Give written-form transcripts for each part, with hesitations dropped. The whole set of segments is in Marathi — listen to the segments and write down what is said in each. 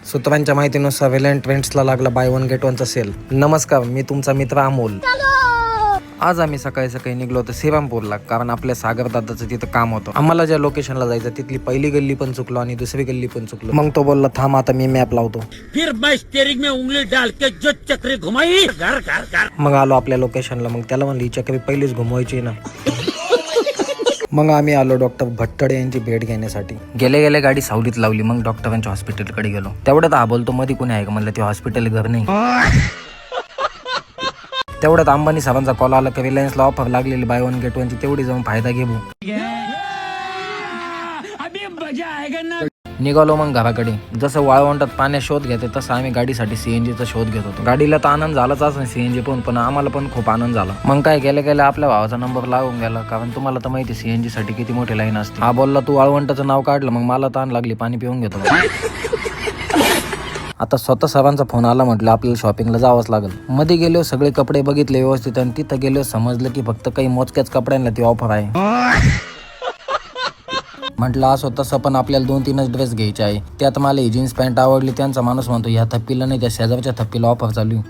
सूत्रांच्या माहितीनुसार व्हॅलेंट ट्रेंड्सला लागला बाय वन गेट वनचा सेल. नमस्कार, मी तुमचा मित्र अमोल. आज आम्ही सकाळी सकाळी निघलो होतो श्रीरामपूरला, कारण आपल्या सागर दादाचं तिथं काम होतं. आम्हाला ज्या लोकेशनला जायचं तिथली पहिली गल्ली पण चुकलो आणि दुसरी गल्ली पण चुकलो. मग तो बोलला थांब आता मी मॅप लावतो. फिर मैं स्टीयरिंग में उंगली डाल के जो चक्री घुमाई घर घर घर. मग आलो आपल्या लोकेशनला. मग त्याला म्हणली चक्री पहिलीच घुमवायची ना. मग आम्ही आलो डॉक्टर भट्टडे यांची भेट घेण्यासाठी. गेले गेले गाडी सावलीत लावली. मग डॉक्टरांच्या हॉस्पिटलकडे गेलो. तेवढ्यात हा बोलतो मध्ये कोणी आहे का म्हणलं, ते हॉस्पिटल घर नाही. तेवढ्यात अंबानी सरांचा कॉल आला की रिलायन्सला ऑफर लागलेली बाय वन गेट वनची, तेवढी जाऊन फायदा घेऊ. निघालो मग घराकडे. जसं वाळवंटात पाण्यात शोध घेते तसं आम्ही गाडीसाठी सीएनजीचा शोध घेत होतो. गाडीला तर आनंद झालाच नाही सीएनजी पण आम्हाला पण खूप आनंद झाला. मग काय गेल्या गेल्या आपल्या भावाचा नंबर लागून गेला, कारण तुम्हाला तर माहिती सीएनजी साठी किती मोठी लाईन असते. हा बोलला तू वाळवंटाचं नाव काढलं. मग मला ताण लागली, पाणी पिऊन घेतो. आता स्वतः सरांचा फोन आला, म्हटलं आपल्याला शॉपिंगला जावंच लागेल. मध्ये गेलो, सगळे कपडे बघितले व्यवस्थित आणि तिथं गेलो, समजलं की फक्त काही मोजक्याच कपड्यांना ती ऑफर आहे. म्हटलं असं तसं पण आपल्याला 2-3च ड्रेस घ्यायचे आहे. त्यात मला ही जीन्स पॅन्ट आवडली. त्यांचा माणूस म्हणतो ह्या थप्पीला नाही, त्या शेजारच्या थप्पीला ऑफर चालू.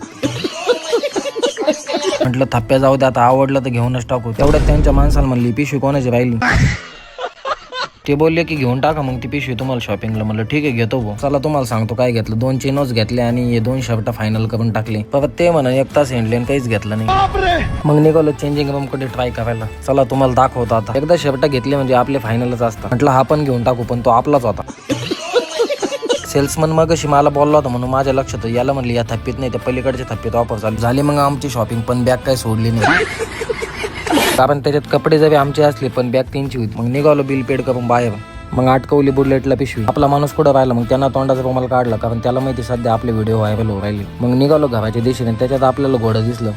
म्हटलं थप्प्या जाऊ द्या, आता आवडलं तर घेऊनच टाकू. तेवढ्यात त्यांच्या माणसाला म्हणली पिशवी कोणाची राहिली. ते बोलले की घेऊन टाका मग ती पिशवी तुम्हाला शॉपिंगला. म्हणलं ठीक आहे घेतो भाऊ. चला तुम्हाला सांगतो काय घेतलं. 2 चिनोज घेतले आणि हे 2 शर्ट फायनल करून टाकले. परत ते म्हणा 1 तास हिंडले काहीच घेतलं नाही. मग निघालो चेंजिंग रूम कडे ट्राय करायला. चला तुम्हाला दाखवतो आता. एकदा शर्ट घेतले म्हणजे आपले फायनलच असतात. म्हटलं हा पण घेऊन टाकू, पण तो आपलाच होता. सेल्समन मग अशी मला बोलला होता म्हणून माझ्या लक्षात. याला म्हणली या थप्पीत नाही, त्या पलीकडच्या थप्पीत ऑफर चालू झाली. मग आमची शॉपिंग, पण बॅग काय सोडली नाही, कारण त्याच्यात कपडे जरी आमचे असले पण बॅग त्यांची होती. मग निघालो बिल पेड करून बाहेर. मग अटकवली बुलेटला पिशवी. आपला माणूस कुठं राहिला, मग त्यांना तोंडाचा रुमाल काढला, कारण त्याला माहिती सध्या आपले व्हिडिओ व्हायरल होऊ राहिले. मग निघालो घराच्या दिशेने. त्याच्यात आपल्याला घोडं दिसलं.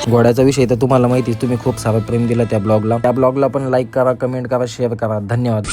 घोड्याचा विषय तर तुम्हाला माहिती, तुम्ही खूप सारं प्रेम दिलं त्या ब्लॉगला पण लाईक करा, कमेंट करा, शेअर करा. धन्यवाद.